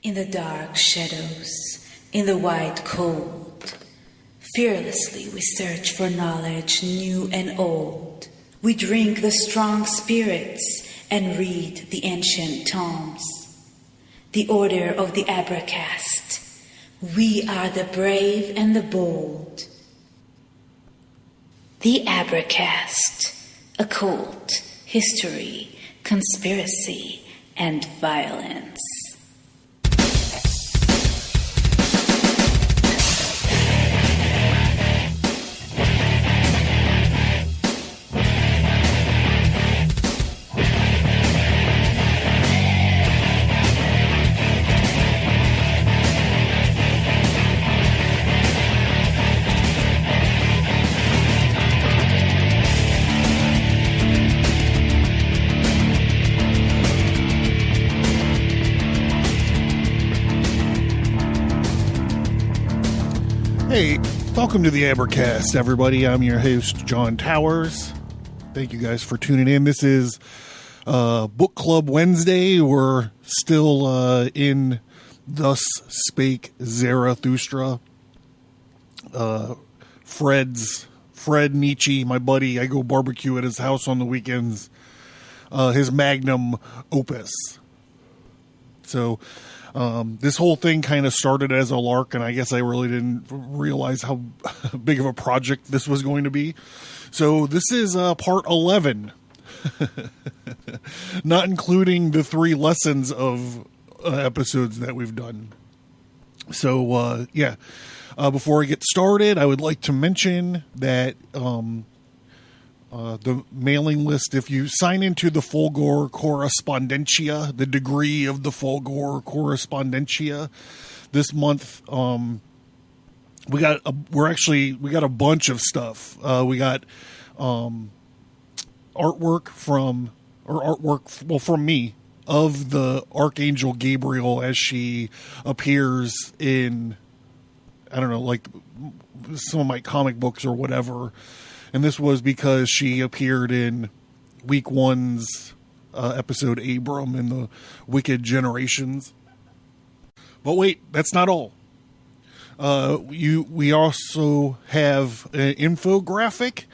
In the dark shadows, in the white cold, fearlessly we search for knowledge new and old. We drink the strong spirits and read the ancient tomes. The order of the Abracast. We are the brave and the bold. The Abracast. Occult, history, conspiracy, and violence. Hey, welcome to the Abracast, everybody. I'm your host, John Towers. Thank you guys for tuning in. This is Book Club Wednesday. We're still in Thus Spake Zarathustra. Fred Nietzsche, my buddy, I go barbecue at his house on the weekends. His magnum opus. So this whole thing kind of started as a lark, and I guess I really didn't realize how big of a project this was going to be. So this is part 11, not including the 3 lessons of episodes that we've done. So, before I get started, I would like to mention that the mailing list, if you sign into the Fulgore Correspondentia, the degree of the Fulgore Correspondentia, this month, we got a bunch of stuff. We got artwork from me of the Archangel Gabriel as she appears in, I don't know, like some of my comic books or whatever. And this was because she appeared in week 1's episode Abram in the Wicked Generations. But wait, that's not all. We also have an infographic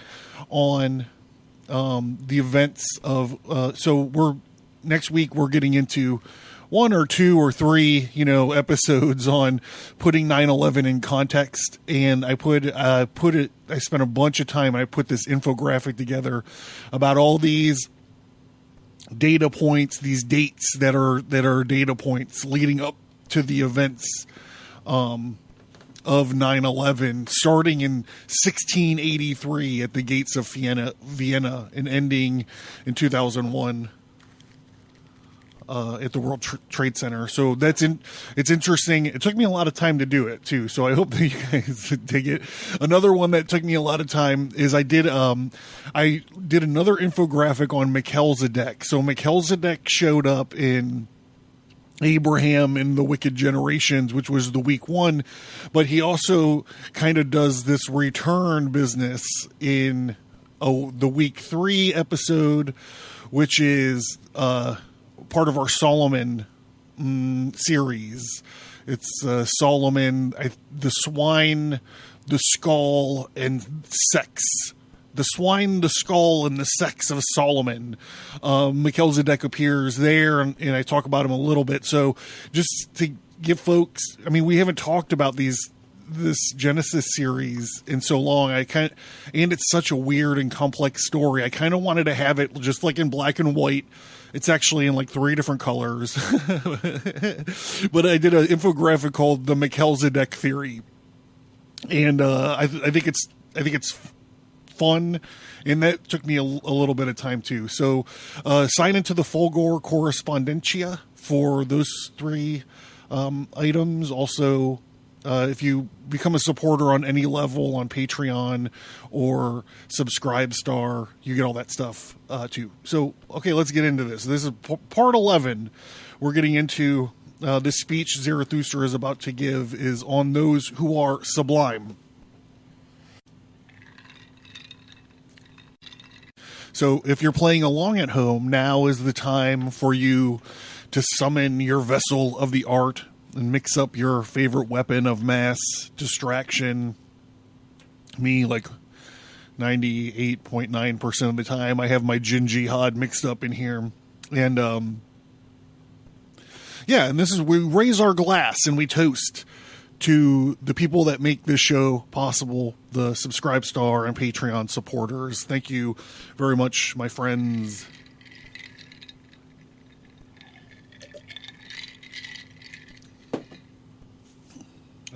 on the events of. Next week we're getting into 1 or 2 or 3, episodes on putting 9/11 in context. And I spent a bunch of time, I put this infographic together about all these data points, these dates that are data points leading up to the events, of 9/11, starting in 1683 at the gates of Vienna and ending in 2001. At the World Trade Center. So it's interesting. It took me a lot of time to do it too. So I hope that you guys dig it. Another one that took me a lot of time is I did another infographic on Melchizedek. So Melchizedek showed up in Abraham in the Wicked Generations, which was the week 1, but he also kind of does this return business in the week 3 episode, which is, part of our Solomon series. It's Solomon, the swine, the skull, and sex. The swine, the skull, and the sex of Solomon. Melchizedek appears there, and I talk about him a little bit. So just to give folks, we haven't talked about this Genesis series in so long. And it's such a weird and complex story. I kind of wanted to have it just like in black and white. It's actually in like 3 different colors. But I did an infographic called The Melchizedek Theory. And I think it's fun, and that took me a little bit of time too. So sign into the Fulgore Correspondentia for those 3 items. Also, if you become a supporter on any level on Patreon or Subscribestar, you get all that stuff too. So, okay, let's get into this. This is part 11. We're getting into this speech Zarathustra is about to give is on those who are sublime. So if you're playing along at home, now is the time for you to summon your vessel of the art and mix up your favorite weapon of mass distraction. Me, like 98.9% of the time, I have my Jin Jihad mixed up in here. And, yeah, and this is, we raise our glass and we toast to the people that make this show possible, the Subscribe Star and Patreon supporters. Thank you very much, my friends.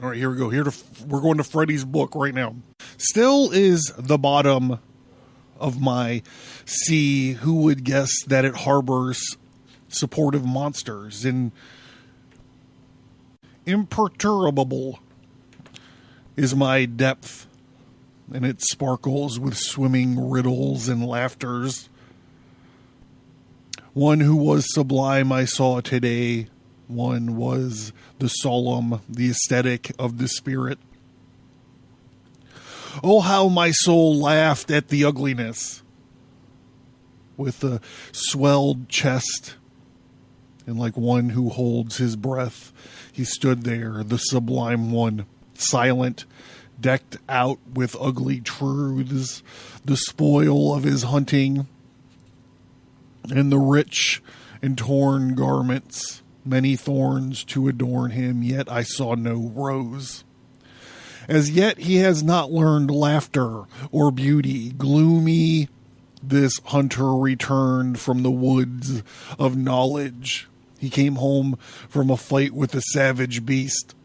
All right, here we go. We're going to Freddy's book right now. Still is the bottom of my sea. Who would guess that it harbors supportive monsters? And imperturbable is my depth, and it sparkles with swimming riddles and laughters. One who was sublime I saw today. One was the solemn, the aesthetic of the spirit. Oh, how my soul laughed at the ugliness. With a swelled chest, and like one who holds his breath, he stood there, the sublime one, silent, decked out with ugly truths, the spoil of his hunting, and the rich and torn garments, many thorns to adorn him, yet I saw no rose. As yet he has not learned laughter or beauty. Gloomy this hunter returned from the woods of knowledge. He came home from a fight with a savage beast.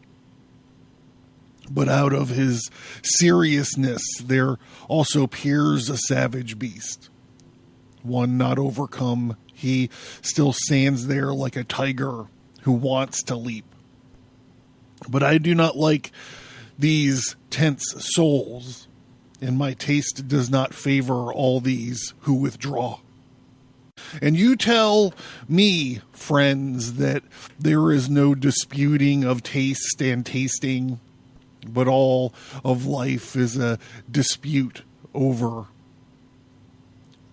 But out of his seriousness there also peers a savage beast. One not overcome, he still stands there like a tiger who wants to leap. But I do not like these tense souls, and my taste does not favor all these who withdraw. And you tell me, friends, that there is no disputing of taste and tasting, but all of life is a dispute over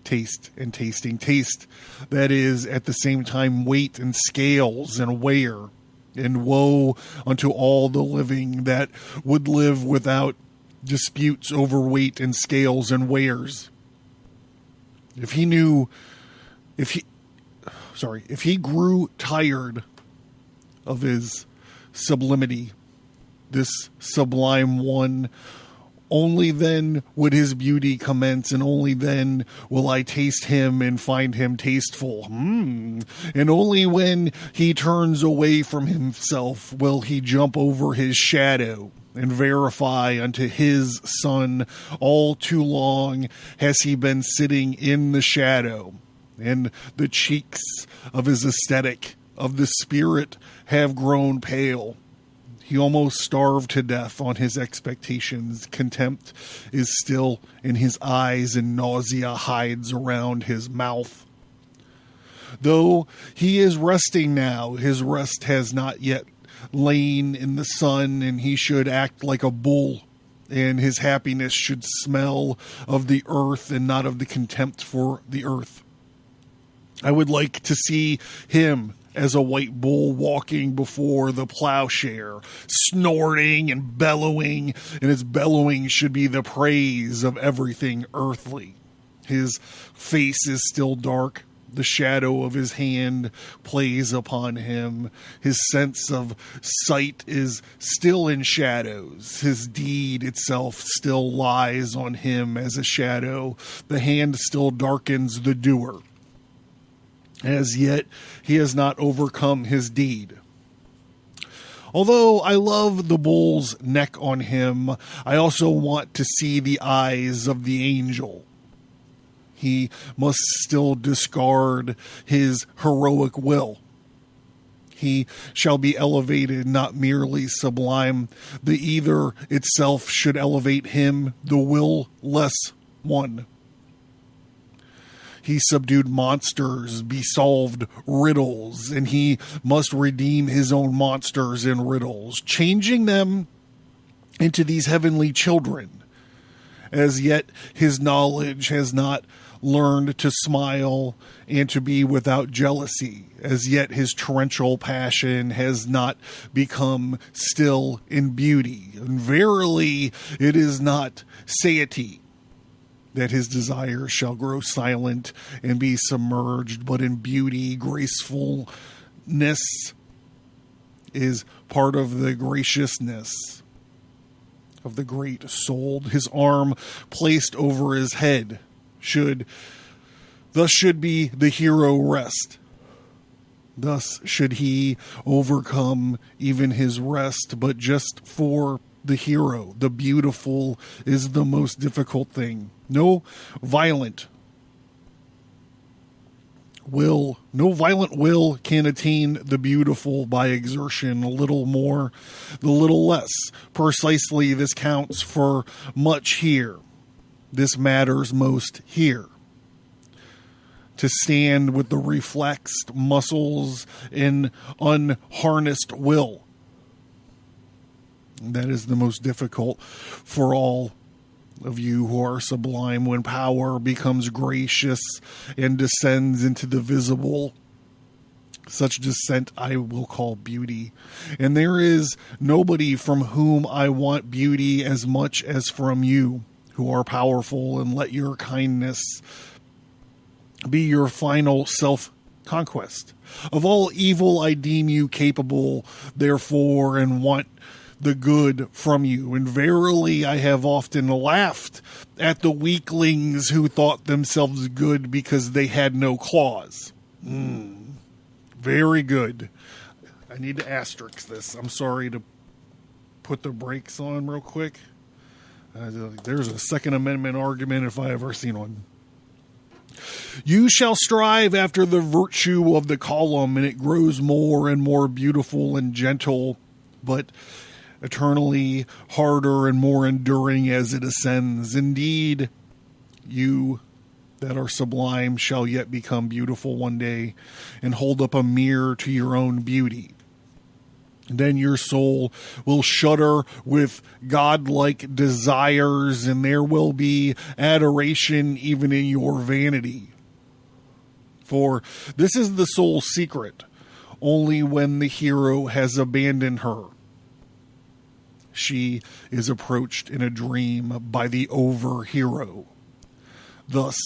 taste and tasting. Taste that is at the same time weight and scales and weigher, and woe unto all the living that would live without disputes over weight and scales and weighers. If he grew tired of his sublimity, this sublime one, only then would his beauty commence, and only then will I taste him and find him tasteful. And only when he turns away from himself will he jump over his shadow and verify unto his son all too long has he been sitting in the shadow, and the cheeks of his aesthetic of the spirit have grown pale. He almost starved to death on his expectations. Contempt is still in his eyes, and nausea hides around his mouth. Though he is resting now, his rest has not yet lain in the sun, and he should act like a bull, and his happiness should smell of the earth and not of the contempt for the earth. I would like to see him as a white bull walking before the plowshare, snorting and bellowing, and his bellowing should be the praise of everything earthly. His face is still dark. The shadow of his hand plays upon him. His sense of sight is still in shadows. His deed itself still lies on him as a shadow. The hand still darkens the doer. As yet, he has not overcome his deed. Although I love the bull's neck on him, I also want to see the eyes of the angel. He must still discard his heroic will. He shall be elevated, not merely sublime. The ether itself should elevate him, the will-less one. He subdued monsters, solved riddles, and he must redeem his own monsters and riddles, changing them into these heavenly children. As yet, his knowledge has not learned to smile and to be without jealousy. As yet his torrential passion has not become still in beauty. And verily it is not satiety that his desires shall grow silent and be submerged, but in beauty, gracefulness is part of the graciousness of the great soul. His arm placed over his head thus should be the hero rest. Thus should he overcome even his rest, but just for the hero. The beautiful is the most difficult thing. No violent will can attain the beautiful by exertion. A little more, the little less. Precisely this counts for much here. This matters most here. To stand with the reflexed muscles in unharnessed will. That is the most difficult for all of you who are sublime. When power becomes gracious and descends into the visible, such descent I will call beauty. And there is nobody from whom I want beauty as much as from you, who are powerful, and let your kindness be your final self-conquest. Of all evil I deem you capable, therefore, and want the good from you. And verily I have often laughed at the weaklings who thought themselves good because they had no claws. Very good. I need to asterisk this. I'm sorry to put the brakes on real quick. There's a Second Amendment argument if I ever seen one. You shall strive after the virtue of the column, and it grows more and more beautiful and gentle, but eternally harder and more enduring as it ascends. Indeed, you that are sublime shall yet become beautiful one day and hold up a mirror to your own beauty. Then your soul will shudder with godlike desires, and there will be adoration even in your vanity. For this is the soul's secret. Only when the hero has abandoned her, she is approached in a dream by the over-hero. Thus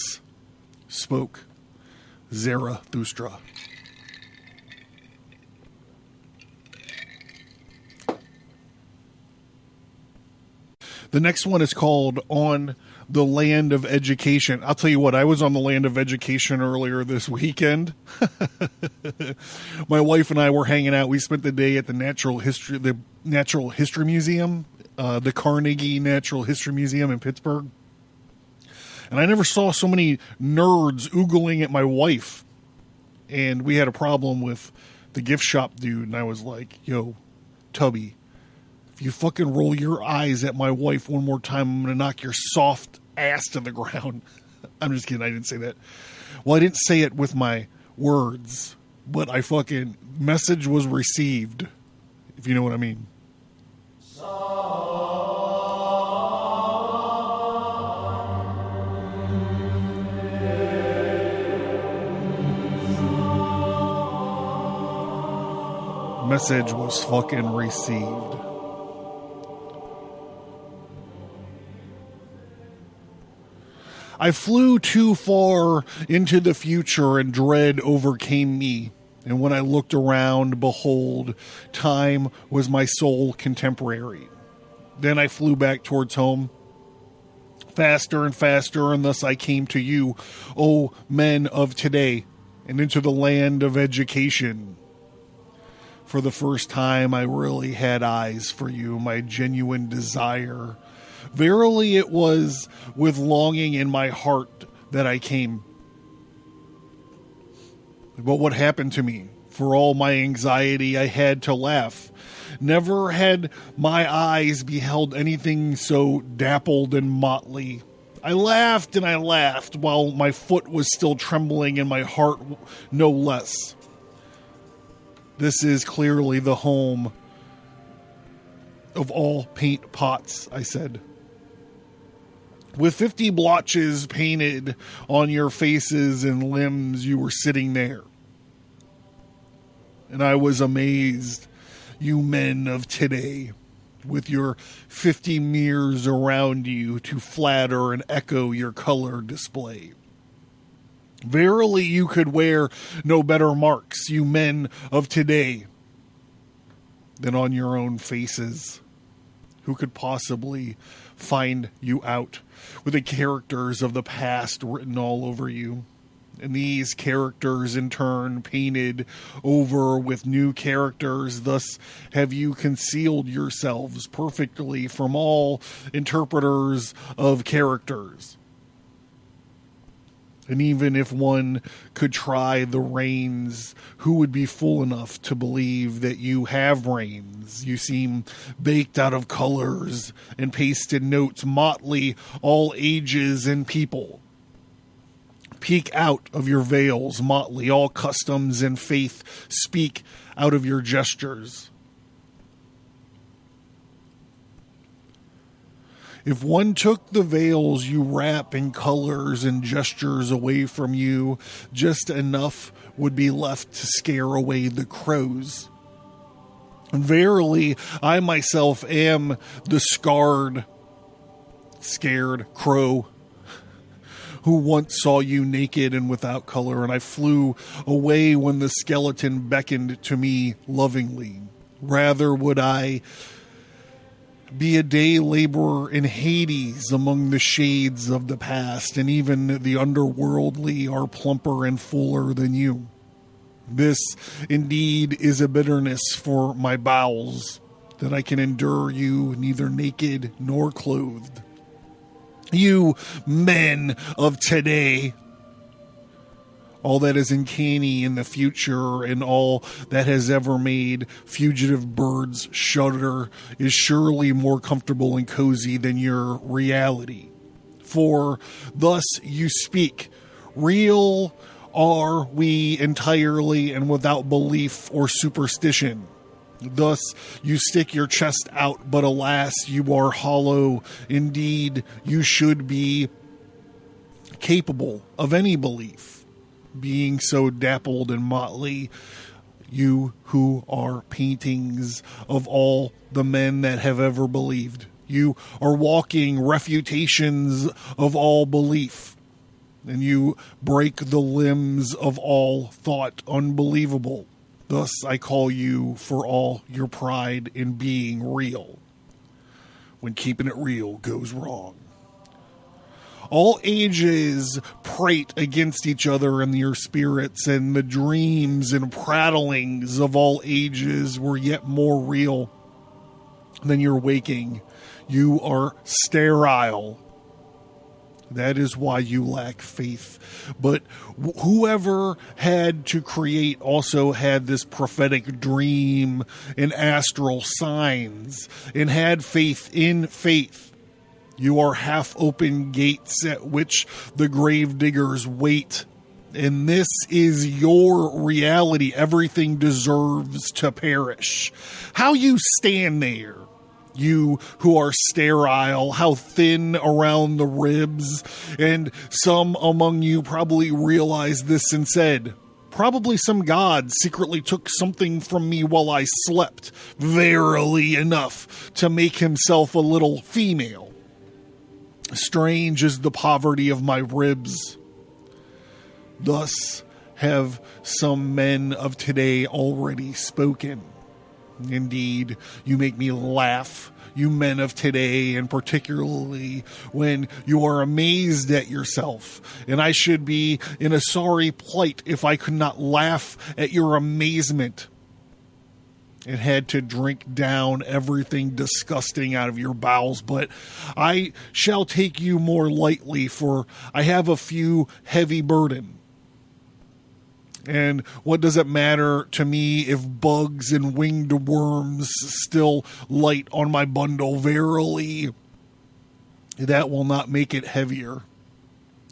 spoke Zarathustra. The next one is called On the Land of Education. I'll tell you what, I was on the Land of Education earlier this weekend. My wife and I were hanging out. We spent the day at the Natural History Museum, the Carnegie Natural History Museum in Pittsburgh. And I never saw so many nerds oogling at my wife. And we had a problem with the gift shop dude. And I was like, yo, Tubby, if you fucking roll your eyes at my wife one more time, I'm going to knock your soft ass to the ground. I'm just kidding. I didn't say that. Well, I didn't say it with my words, but I fucking message was received, if you know what I mean. Message was fucking received. I flew too far into the future and dread overcame me. And when I looked around, behold, time was my sole contemporary. Then I flew back towards home, faster and faster, and thus I came to you, O men of today, and into the land of education. For the first time, I really had eyes for you, my genuine desire. Verily, it was with longing in my heart that I came. But what happened to me? For all my anxiety, I had to laugh. Never had my eyes beheld anything so dappled and motley. I laughed and I laughed while my foot was still trembling and my heart no less. This is clearly the home of all paint pots, I said. With 50 blotches painted on your faces and limbs, you were sitting there. And I was amazed, you men of today, with your 50 mirrors around you to flatter and echo your color display. Verily, you could wear no better marks, you men of today, than on your own faces. Who could possibly find you out with the characters of the past written all over you? And these characters in turn painted over with new characters. Thus have you concealed yourselves perfectly from all interpreters of characters. And even if one could try the reins, who would be fool enough to believe that you have reins? You seem baked out of colors and pasted notes, motley, all ages and people. Peek out of your veils, motley, all customs and faith speak out of your gestures. If one took the veils you wrap in colors and gestures away from you, just enough would be left to scare away the crows. And verily, I myself am the scared crow who once saw you naked and without color, and I flew away when the skeleton beckoned to me lovingly. Rather would I be a day laborer in Hades among the shades of the past, and even the underworldly are plumper and fuller than you. This indeed is a bitterness for my bowels, that I can endure you neither naked nor clothed. You men of today, all that is uncanny in the future and all that has ever made fugitive birds shudder is surely more comfortable and cozy than your reality. For thus you speak, real are we entirely and without belief or superstition. Thus you stick your chest out, but alas, you are hollow. Indeed, you should be capable of any belief. Being so dappled and motley, you who are paintings of all the men that have ever believed. You are walking refutations of all belief, and you break the limbs of all thought unbelievable. Thus I call you for all your pride in being real, when keeping it real goes wrong. All ages prate against each other in your spirits, and the dreams and prattlings of all ages were yet more real than your waking. You are sterile. That is why you lack faith. But whoever had to create also had this prophetic dream and astral signs, and had faith in faith. You are half-open gates at which the grave diggers wait. And this is your reality. Everything deserves to perish. How you stand there, you who are sterile, how thin around the ribs. And some among you probably realized this and said, probably some god secretly took something from me while I slept, verily enough, to make himself a little female. Strange is the poverty of my ribs. Thus have some men of today already spoken. Indeed, you make me laugh, you men of today, and particularly when you are amazed at yourself. And I should be in a sorry plight if I could not laugh at your amazement and had to drink down everything disgusting out of your bowels. But I shall take you more lightly, for I have a few heavy burden. And what does it matter to me if bugs and winged worms still light on my bundle? Verily, that will not make it heavier.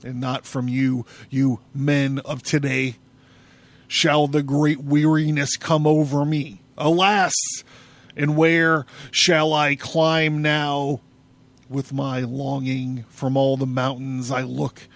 And not from you, you men of today, shall the great weariness come over me. Alas, and where shall I climb now with my longing from all the mountains I look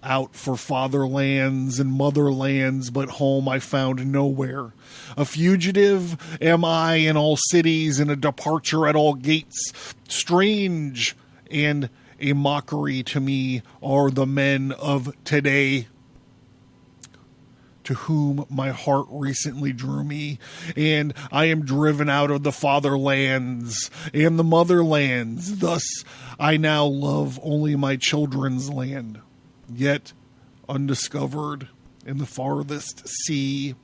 out for fatherlands and motherlands, but home I found nowhere. A fugitive am I in all cities, and a departure at all gates. Strange and a mockery to me are the men of today, to whom my heart recently drew me, and I am driven out of the fatherlands and the motherlands. Thus I now love only my children's land, yet undiscovered in the farthest sea.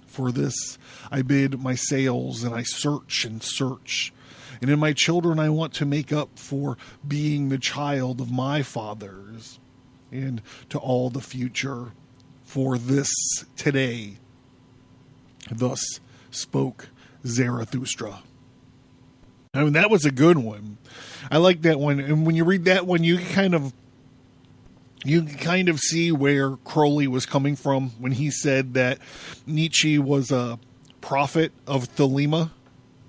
For this I bid my sails, and I search and search. And in my children I want to make up for being the child of my fathers, and to all the future for this today. Thus spoke Zarathustra. I mean, that was a good one. I like that one. And when you read that one, you can kind of see where Crowley was coming from when he said that Nietzsche was a prophet of Thelema.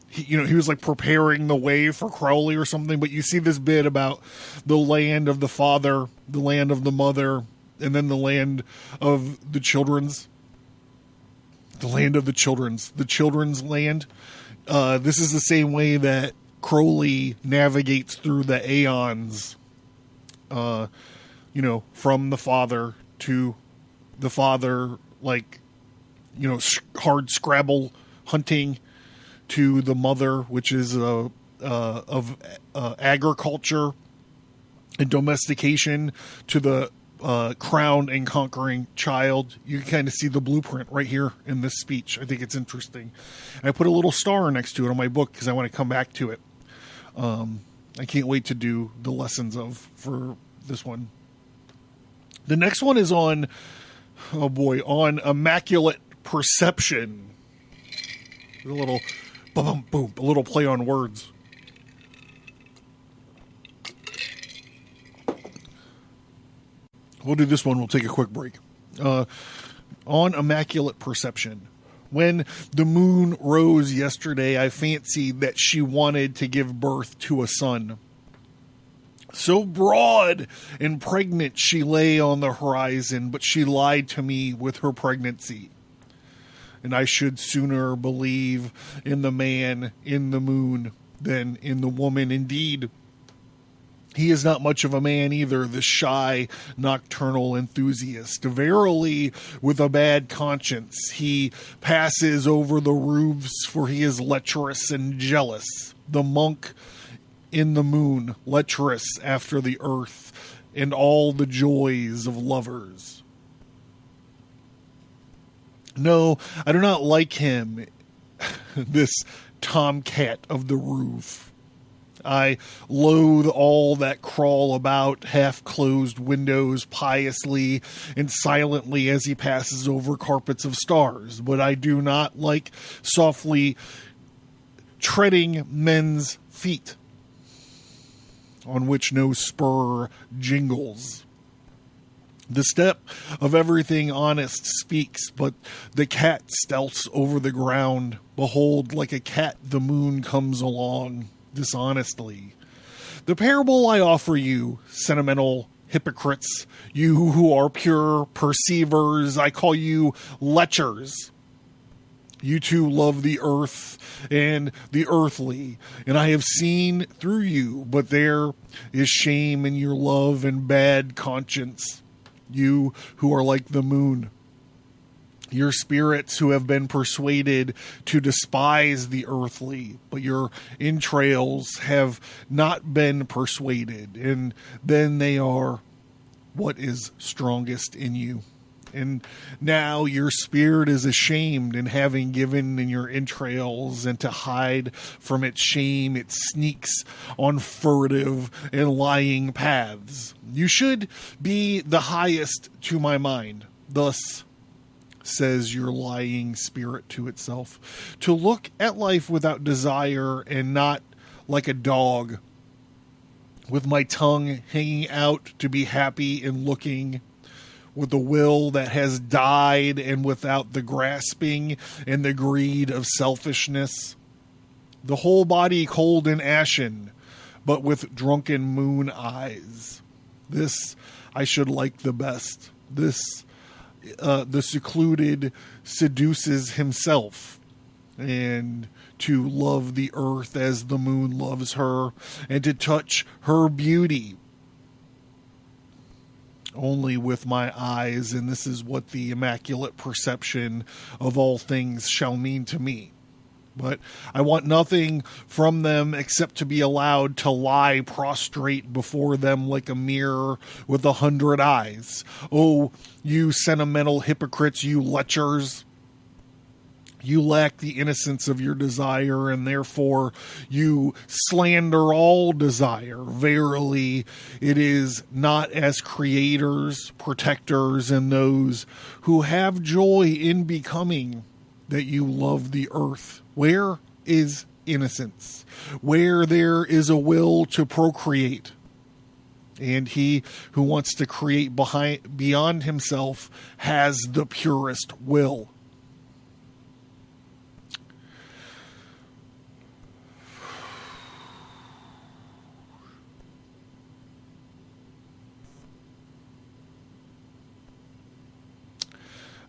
He was like preparing the way for Crowley or something. But you see this bit about the land of the father, the land of the mother, and then the land of the children's. The land of the children's land. This is the same way that Crowley navigates through the aeons, from the father to the father, hard Scrabble hunting, to the mother, which is of agriculture and domestication, to the crowned and conquering child. You can kind of see the blueprint right here in this speech. I think it's interesting. And I put a little star next to it on my book because I want to come back to it. I can't wait to do the lessons for this one. The next one is on Immaculate Perception. A little boom, boom, a little play on words. We'll do this one. We'll take a quick break. On Immaculate Perception. When the moon rose yesterday, I fancied that she wanted to give birth to a son. So broad and pregnant she lay on the horizon, but she lied to me with her pregnancy. And I should sooner believe in the man in the moon than in the woman indeed. He is not much of a man either, the shy, nocturnal enthusiast. Verily, with a bad conscience, he passes over the roofs, for he is lecherous and jealous. The monk in the moon, lecherous after the earth, and all the joys of lovers. No, I do not like him, this tomcat of the roof. I loathe all that crawl about half-closed windows piously and silently as he passes over carpets of stars, but I do not like softly treading men's feet on which no spur jingles. The step of everything honest speaks, but the cat stealths over the ground. Behold, like a cat the moon comes along dishonestly. The parable I offer you, sentimental hypocrites, you who are pure perceivers, I call you lechers. You too love the earth and the earthly, and I have seen through you, but there is shame in your love and bad conscience. You who are like the moon, your spirits who have been persuaded to despise the earthly, but your entrails have not been persuaded, and then they are what is strongest in you. And now your spirit is ashamed in having given in your entrails, and to hide from its shame it sneaks on furtive and lying paths. You should be the highest to my mind. Thus says your lying spirit to itself, to look at life without desire and not like a dog, with my tongue hanging out to be happy in looking, with a will that has died and without the grasping and the greed of selfishness, the whole body cold and ashen, but with drunken moon eyes. This I should like the best. This, the secluded seduces himself, and to love the earth as the moon loves her, and to touch her beauty only with my eyes, and this is what the immaculate perception of all things shall mean to me. But I want nothing from them except to be allowed to lie prostrate before them like a mirror with 100 eyes. Oh, you sentimental hypocrites, you lechers! You lack the innocence of your desire, and therefore you slander all desire. Verily, it is not as creators, protectors, and those who have joy in becoming that you love the earth. Where is innocence? Where there is a will to procreate, and he who wants to create beyond himself has the purest will.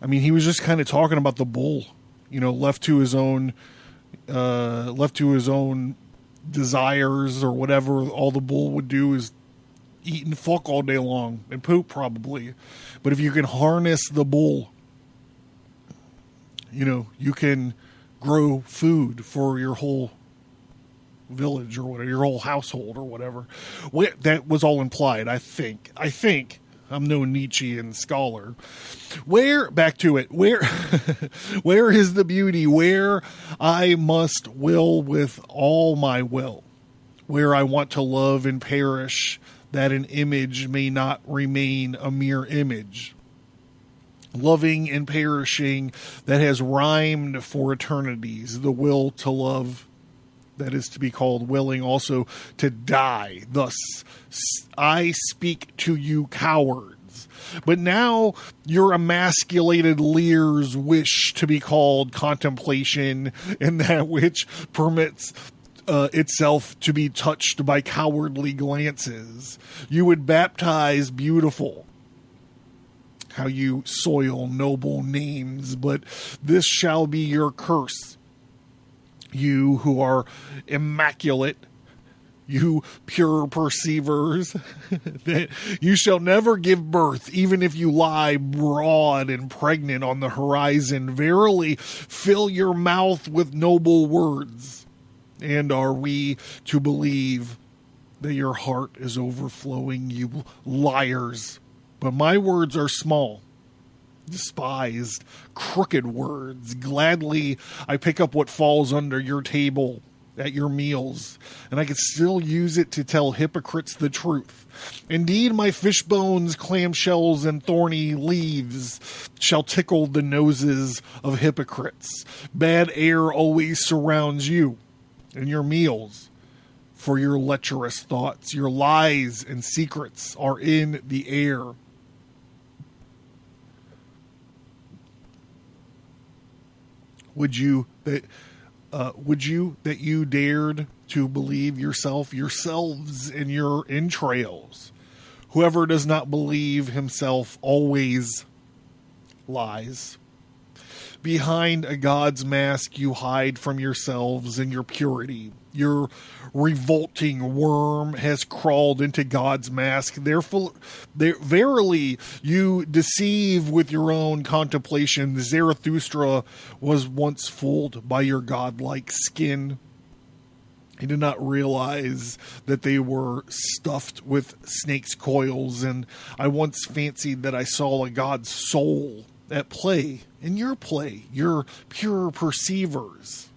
I mean, he was just kind of talking about the bull, left to his own desires or whatever. All the bull would do is eat and fuck all day long and poop probably. But if you can harness the bull, you can grow food for your whole village or whatever, your whole household or whatever. That was all implied, I think. I'm no Nietzschean scholar. Back to it, where is the beauty? Where I must will with all my will. Where I want to love and perish, that an image may not remain a mere image. Loving and perishing, that has rhymed for eternities. The will to love, that is to be called willing also to die. Thus, I speak to you cowards. But now your emasculated leers wish to be called contemplation, and that which permits itself to be touched by cowardly glances. You would baptize beautiful. How you soil noble names, but this shall be your curse. You who are immaculate, you pure perceivers, that you shall never give birth, even if you lie broad and pregnant on the horizon. Verily, fill your mouth with noble words. And are we to believe that your heart is overflowing, you liars? But my words are small, despised, crooked words. Gladly I pick up what falls under your table at your meals, and I can still use it to tell hypocrites the truth. Indeed, my fish bones, clamshells, and thorny leaves shall tickle the noses of hypocrites. Bad air always surrounds you and your meals. For your lecherous thoughts, your lies and secrets are in the air. Would you that you dared to believe yourselves in your entrails? Whoever does not believe himself always lies. Behind a god's mask you hide from yourselves and your purity. Your revolting worm has crawled into God's mask. Therefore, verily, you deceive with your own contemplation. Zarathustra was once fooled by your godlike skin. He did not realize that they were stuffed with snake's coils, and I once fancied that I saw a god's soul at play in your play, your pure perceivers.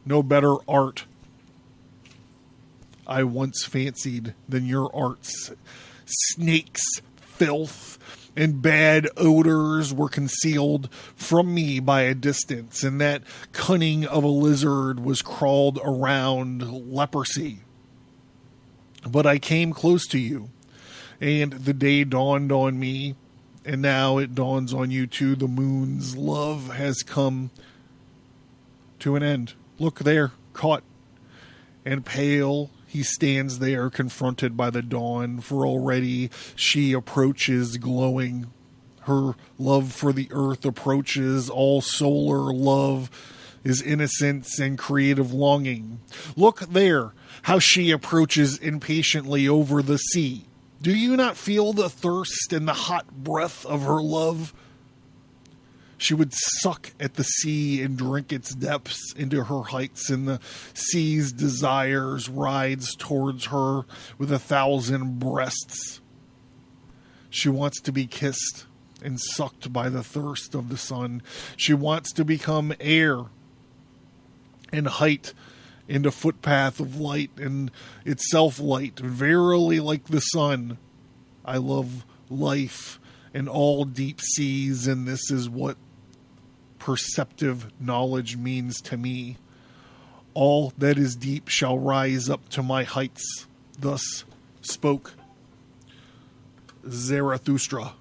No better art I once fancied than your arts. Snakes, filth, and bad odors were concealed from me by a distance, and that cunning of a lizard was crawled around leprosy. But I came close to you, and the day dawned on me, and now it dawns on you too. The moon's love has come to an end. Look there, caught and pale, he stands there confronted by the dawn, for already she approaches glowing. Her love for the earth approaches, all solar love is innocence and creative longing. Look there, how she approaches impatiently over the sea. Do you not feel the thirst and the hot breath of her love? She would suck at the sea and drink its depths into her heights, and the sea's desires rides towards her with 1,000 breasts. She wants to be kissed and sucked by the thirst of the sun. She wants to become air and height and a footpath of light and itself light, verily like the sun. I love life and all deep seas, and this is what perceptive knowledge means to me. All that is deep shall rise up to my heights. Thus spoke Zarathustra.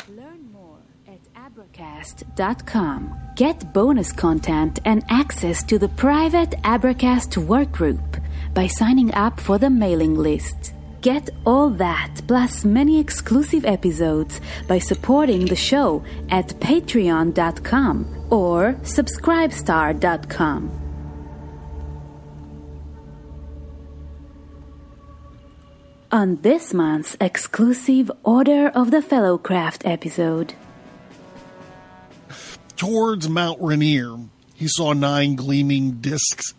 Learn more at abracast.com. Get bonus content and access to the private Abracast workgroup by signing up for the mailing list. Get all that plus many exclusive episodes by supporting the show at patreon.com or subscribestar.com. On this month's exclusive Order of the Fellowcraft episode. Towards Mount Rainier, he saw 9 gleaming discs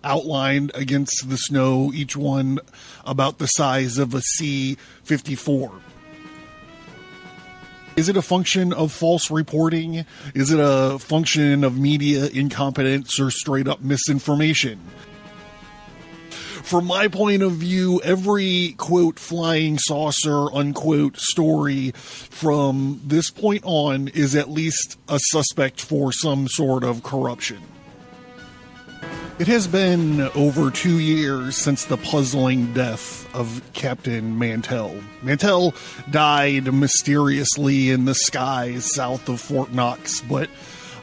outlined against the snow, each one about the size of a C-54. Is it a function of false reporting? Is it a function of media incompetence or straight up misinformation? From my point of view, every, quote, flying saucer, unquote, story from this point on is at least a suspect for some sort of corruption. It has been over 2 years since the puzzling death of Captain Mantell. Mantell died mysteriously in the skies south of Fort Knox, but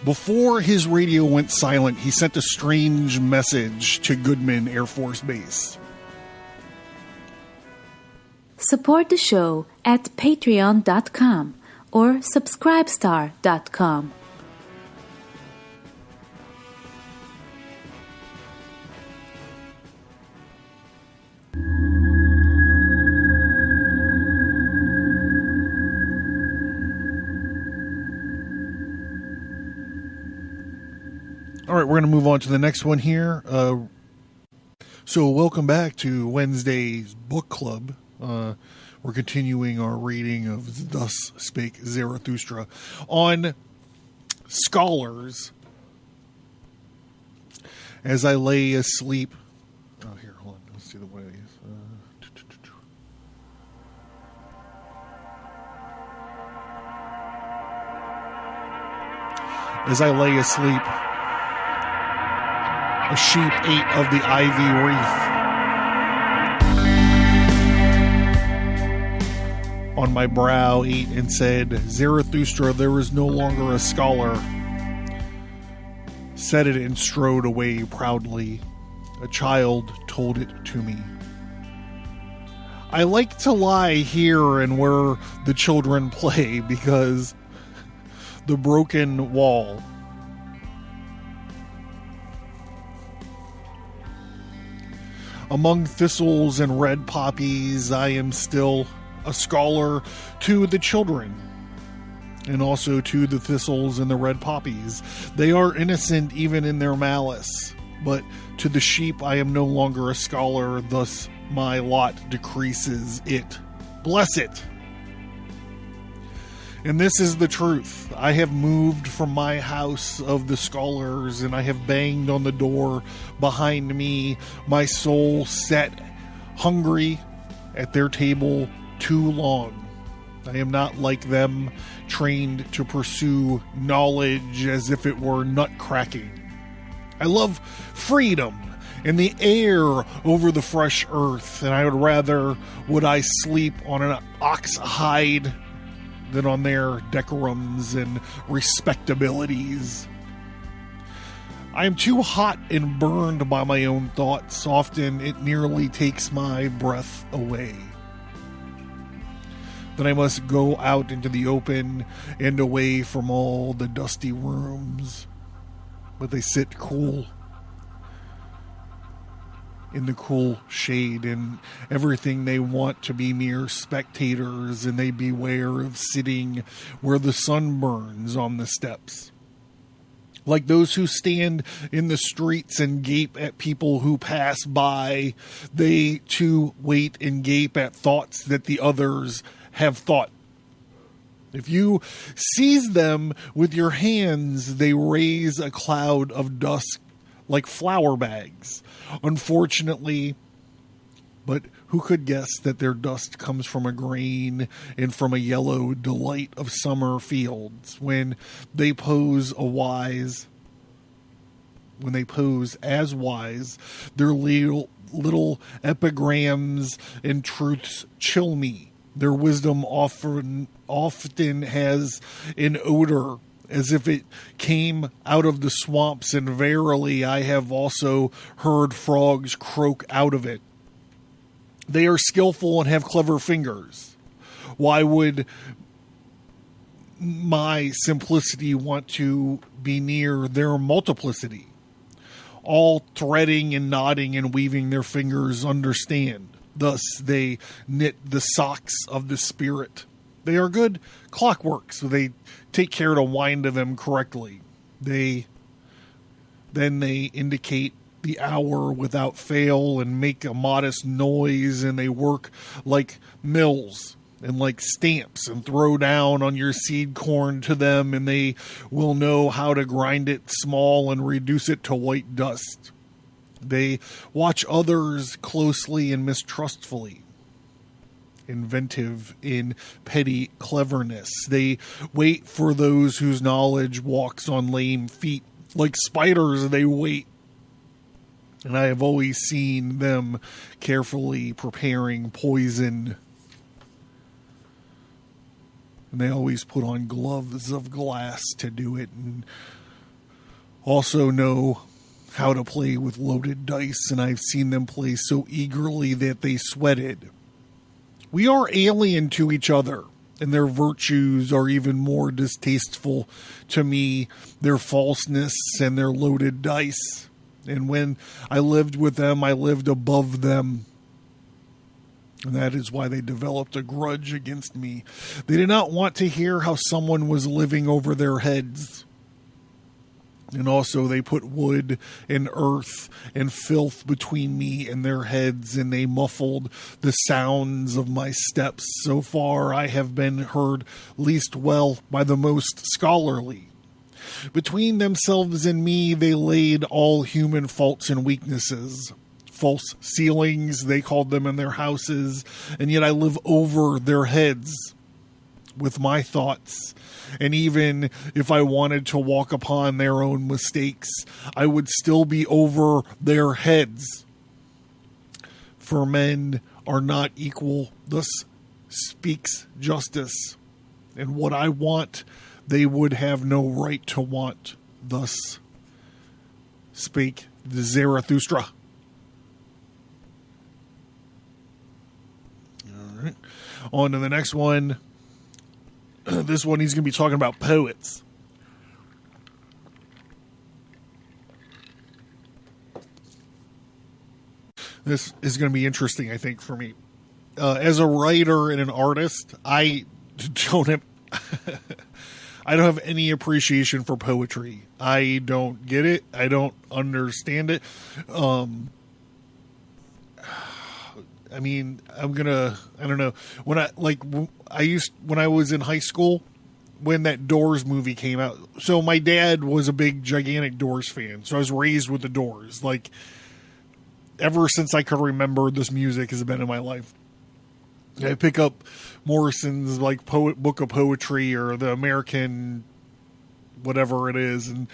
before his radio went silent, he sent a strange message to Goodman Air Force Base. Support the show at patreon.com or subscribestar.com. All right, we're going to move on to the next one here. So welcome back to Wednesday's book club. We're continuing our reading of Thus Spake Zarathustra on scholars. As I lay asleep. Oh, here, hold on. Let's see the way. As I lay asleep, a sheep ate of the ivy wreath. On my brow ate and said, Zarathustra, there is no longer a scholar. Said it and strode away proudly. A child told it to me. I like to lie here and where the children play because the broken wall. Among thistles and red poppies, I am still a scholar to the children, and also to the thistles and the red poppies. They are innocent even in their malice, but to the sheep I am no longer a scholar, thus my lot decreases it. Bless it! And this is the truth. I have moved from my house of the scholars, and I have banged on the door behind me, my soul set, hungry at their table too long. I am not like them, trained to pursue knowledge as if it were nut cracking. I love freedom and the air over the fresh earth, and I would I sleep on an ox hide than on their decorums and respectabilities. I am too hot and burned by my own thoughts. Often it nearly takes my breath away. Then I must go out into the open and away from all the dusty rooms. But they sit cool in the cool shade, and everything they want to be mere spectators, and they beware of sitting where the sun burns on the steps. Like those who stand in the streets and gape at people who pass by, they too wait and gape at thoughts that the others have thought. If you seize them with your hands, they raise a cloud of dust like flour bags. Unfortunately, but who could guess that their dust comes from a grain and from a yellow delight of summer fields when they pose as wise, their little epigrams and truths chill me. Their wisdom often has an odor as if it came out of the swamps, and verily I have also heard frogs croak out of it. They are skillful and have clever fingers. Why would my simplicity want to be near their multiplicity? All threading and knotting and weaving their fingers understand. Thus they knit the socks of the spirit. They are good clockwork, so they take care to wind them correctly. Then they indicate the hour without fail and make a modest noise, and they work like mills and like stamps and throw down on your seed corn to them, and they will know how to grind it small and reduce it to white dust. They watch others closely and mistrustfully, inventive in petty cleverness. They wait for those whose knowledge walks on lame feet. Like spiders, they wait. And I have always seen them carefully preparing poison. And they always put on gloves of glass to do it, and also know how to play with loaded dice, and I've seen them play so eagerly that they sweated. We are alien to each other, and their virtues are even more distasteful to me, their falseness and their loaded dice. And when I lived with them, I lived above them. And that is why they developed a grudge against me. They did not want to hear how someone was living over their heads. And also they put wood and earth and filth between me and their heads, and they muffled the sounds of my steps. So far I have been heard least well by the most scholarly. Between themselves and me they laid all human faults and weaknesses. False ceilings, they called them in their houses, and yet I live over their heads with my thoughts. And even if I wanted to walk upon their own mistakes, I would still be over their heads. For men are not equal, thus speaks justice. And what I want, they would have no right to want. Thus spake Zarathustra. All right. On to the next one. This one, he's going to be talking about poets. This is going to be interesting, I think, for me. As a writer and an artist, I don't have I don't have any appreciation for poetry. I don't get it. I don't understand it. I mean, I don't know. When I was in high school, when that Doors movie came out. So my dad was a big, gigantic Doors fan. So I was raised with the Doors. Like, ever since I could remember, this music has been in my life. I pick up Morrison's, like, book of poetry or the American whatever it is. And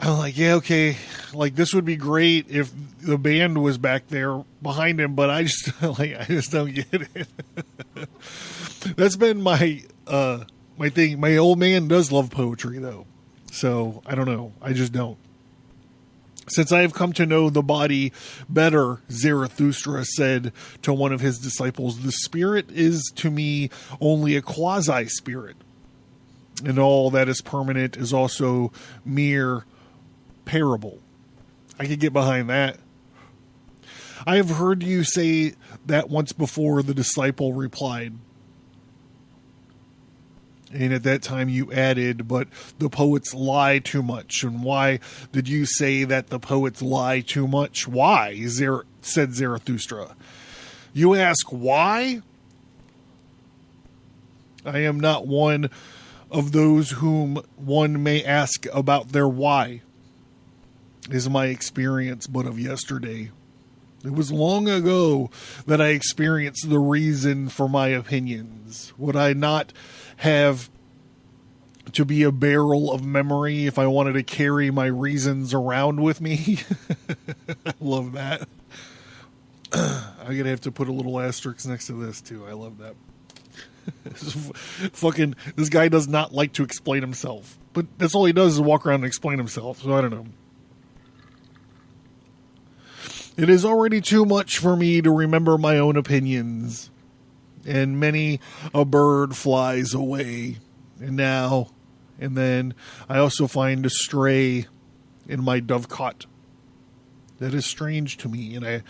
I'm like, yeah, okay. Like, this would be great if the band was back there behind him, but I just don't get it. That's been my thing. My old man does love poetry, though. So, I don't know. I just don't. Since I have come to know the body better, Zarathustra said to one of his disciples, the spirit is to me only a quasi-spirit, and all that is permanent is also mere parable. I could get behind that. I have heard you say that once before, the disciple replied. And at that time you added, but the poets lie too much. And why did you say that the poets lie too much? Why? Said Zarathustra. You ask why? I am not one of those whom one may ask about their why. Is my experience but of yesterday. It was long ago that I experienced the reason for my opinions. Would I not have to be a barrel of memory if I wanted to carry my reasons around with me? I love that. I'm going to have to put a little asterisk next to this too. I love that. This guy does not like to explain himself. But that's all he does is walk around and explain himself. So I don't know. It is already too much for me to remember my own opinions, and many a bird flies away, and now and then I also find a stray in my dovecot. That is strange to me, and I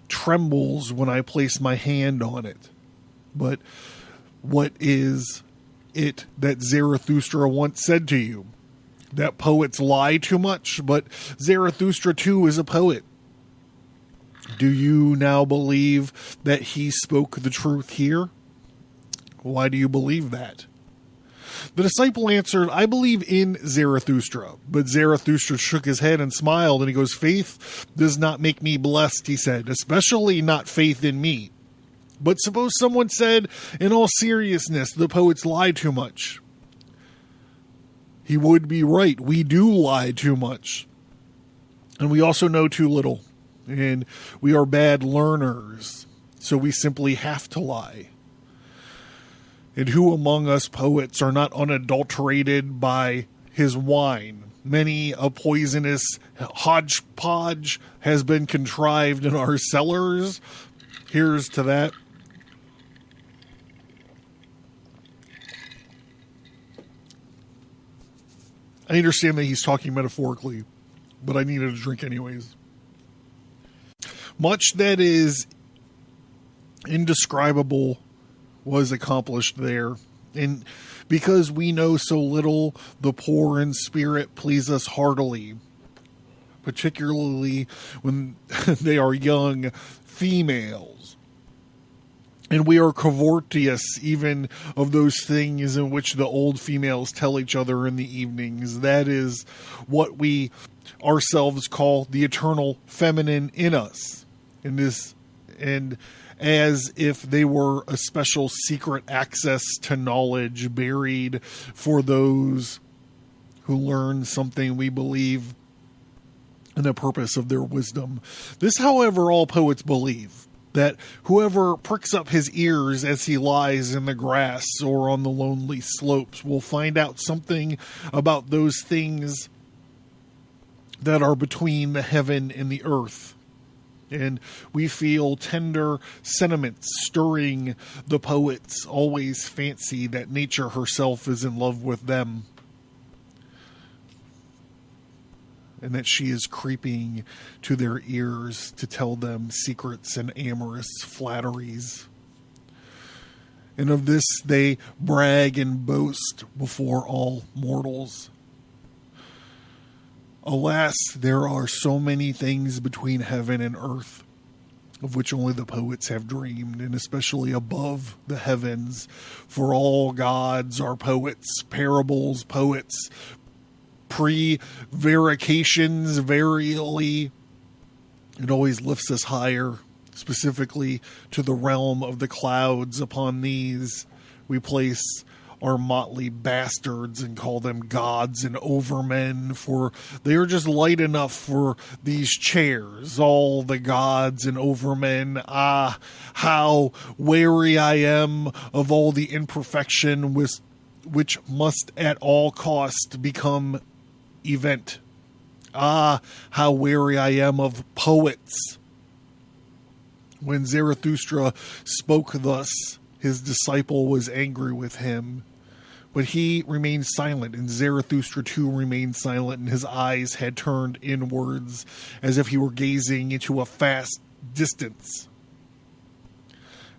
trembles when I place my hand on it. But what is it that Zarathustra once said to you? That poets lie too much, but Zarathustra too is a poet. Do you now believe that he spoke the truth here? Why do you believe that? The disciple answered, I believe in Zarathustra. But Zarathustra shook his head and smiled, and he goes, faith does not make me blessed, he said, especially not faith in me. But suppose someone said, in all seriousness, the poets lie too much. He would be right. We do lie too much. And we also know too little. And we are bad learners, so we simply have to lie. And who among us poets are not unadulterated by his wine? Many a poisonous hodgepodge has been contrived in our cellars. Here's to that. I understand that he's talking metaphorically, but I needed a drink anyways. Much that is indescribable was accomplished there. And because we know so little, the poor in spirit please us heartily, particularly when they are young females. And we are courteous even of those things in which the old females tell each other in the evenings. That is what we ourselves call the eternal feminine in us. And as if they were a special secret access to knowledge buried for those who learn something we believe in the purpose of their wisdom. This, however, all poets believe, that whoever pricks up his ears as he lies in the grass or on the lonely slopes will find out something about those things that are between the heaven and the earth. And we feel tender sentiments stirring the poets always fancy that nature herself is in love with them, and that she is creeping to their ears to tell them secrets and amorous flatteries. And of this they brag and boast before all mortals. Alas, there are so many things between heaven and earth, of which only the poets have dreamed, and especially above the heavens. For all gods are poets, parables, poets, prevarications, verily. It always lifts us higher, specifically to the realm of the clouds. Upon these we place are motley bastards and call them gods and overmen, for they are just light enough for these chairs, all the gods and overmen. Ah, how wary I am of all the imperfection which must at all cost become event. Ah, how wary I am of poets. When Zarathustra spoke thus, his disciple was angry with him. But he remained silent, and Zarathustra too remained silent, and his eyes had turned inwards, as if he were gazing into a vast distance.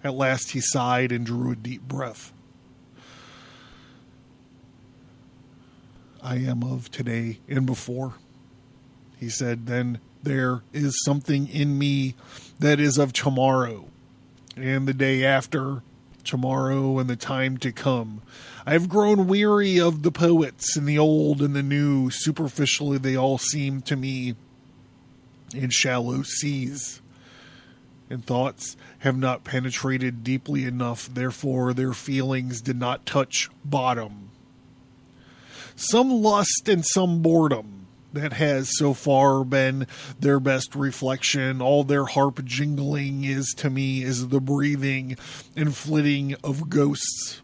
At last he sighed and drew a deep breath. I am of today and before, he said. Then there is something in me that is of tomorrow, and the day after tomorrow, and the time to come. I have grown weary of the poets and the old and the new. Superficially, they all seem to me in shallow seas, and thoughts have not penetrated deeply enough. Therefore, their feelings did not touch bottom. Some lust and some boredom. That has so far been their best reflection. All their harp jingling is to me is the breathing and flitting of ghosts.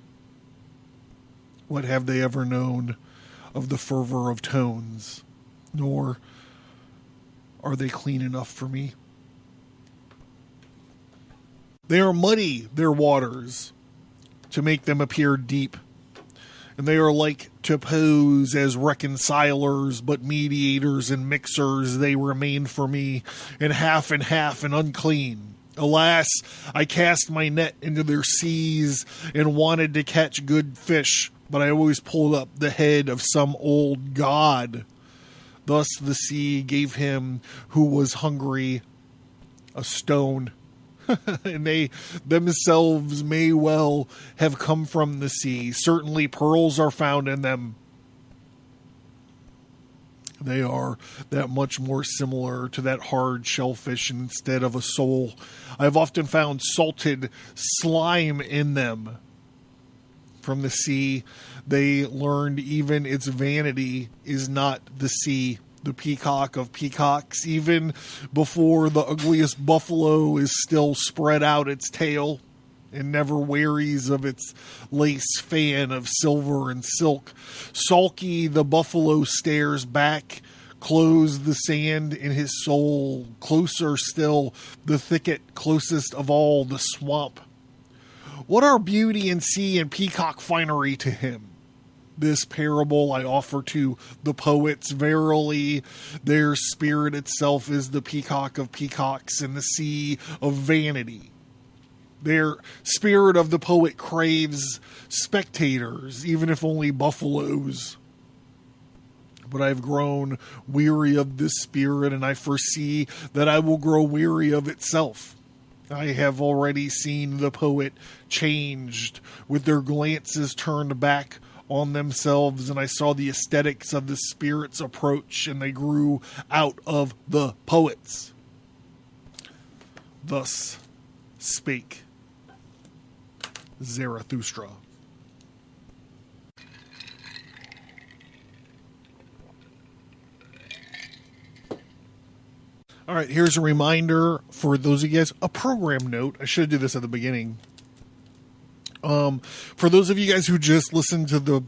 What have they ever known of the fervor of tones? Nor are they clean enough for me. They are muddy, their waters, to make them appear deep. And they are like to pose as reconcilers, but mediators and mixers they remain for me, and half and unclean. Alas, I cast my net into their seas and wanted to catch good fish, but I always pulled up the head of some old god. Thus the sea gave him who was hungry a stone. And they themselves may well have come from the sea. Certainly pearls are found in them. They are that much more similar to that hard shellfish instead of a soul. I've often found salted slime in them. From the sea, they learned even its vanity is not the sea. The peacock of peacocks, even before the ugliest buffalo, is still spread out its tail and never wearies of its lace fan of silver and silk. Sulky the buffalo stares back, close the sand in his soul, closer still the thicket, closest of all the swamp. What are beauty and sea and peacock finery to him? This parable I offer to the poets. Verily, their spirit itself is the peacock of peacocks and the sea of vanity. Their spirit of the poet craves spectators, even if only buffaloes. But I've grown weary of this spirit, and I foresee that I will grow weary of itself. I have already seen the poet changed, with their glances turned back on themselves, and I saw the aesthetics of the spirits approach, and they grew out of the poets. Thus spake Zarathustra. All right, here's a reminder for those of you guys, a program note. I should do this at the beginning. For those of you guys who just listened to the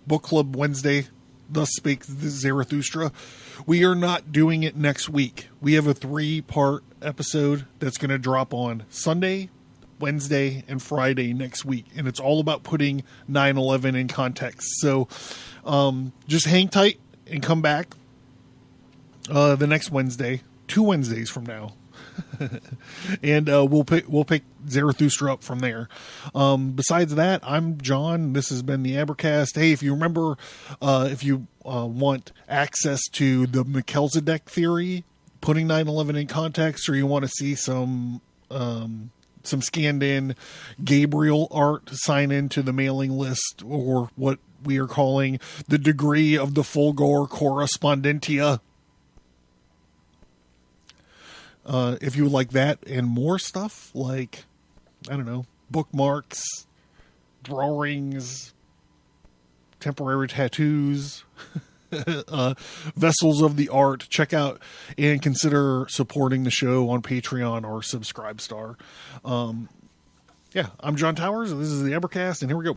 book club Wednesday, Thus Spake Zarathustra, we are not doing it next week. We have a 3-part episode that's going to drop on Sunday, Wednesday, and Friday next week, and it's all about putting 9/11 in context. So just hang tight and come back the next Wednesday, 2 Wednesdays from now. And we'll pick Zarathustra up from there. Besides that, I'm John. This has been the Abercast. Hey, if you remember, if you want access to the Melchizedek theory, putting 9/11 in context, or you want to see some scanned in Gabriel art, sign into the mailing list, or what we are calling the degree of the Fulgor Correspondentia. If you would like that and more stuff, like, I don't know, bookmarks, drawings, temporary tattoos, vessels of the art. Check out and consider supporting the show on Patreon or Subscribestar. I'm John Towers, and this is the Ambercast, and here we go.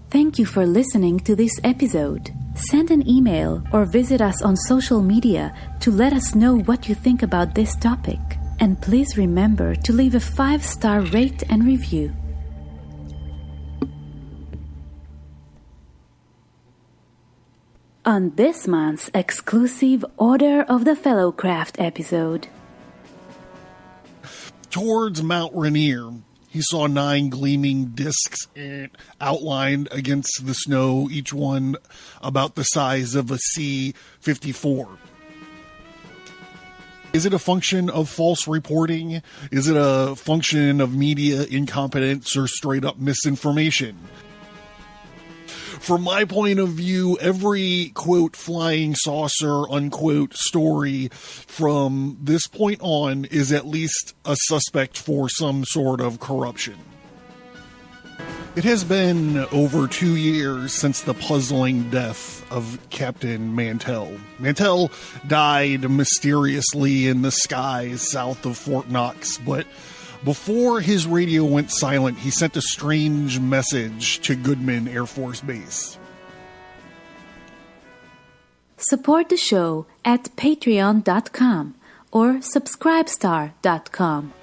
Thank you for listening to this episode. Send an email or visit us on social media to let us know what you think about this topic. And please remember to leave a 5-star rate and review. On this month's exclusive Order of the Fellowcraft episode. Towards Mount Rainier, he saw 9 gleaming discs outlined against the snow, each one about the size of a C-54. Is it a function of false reporting? Is it a function of media incompetence or straight up misinformation? From my point of view, every, quote, flying saucer, unquote, story from this point on is at least a suspect for some sort of corruption. It has been over 2 years since the puzzling death of Captain Mantell. Mantell died mysteriously in the skies south of Fort Knox, but before his radio went silent, he sent a strange message to Goodman Air Force Base. Support the show at patreon.com or subscribestar.com.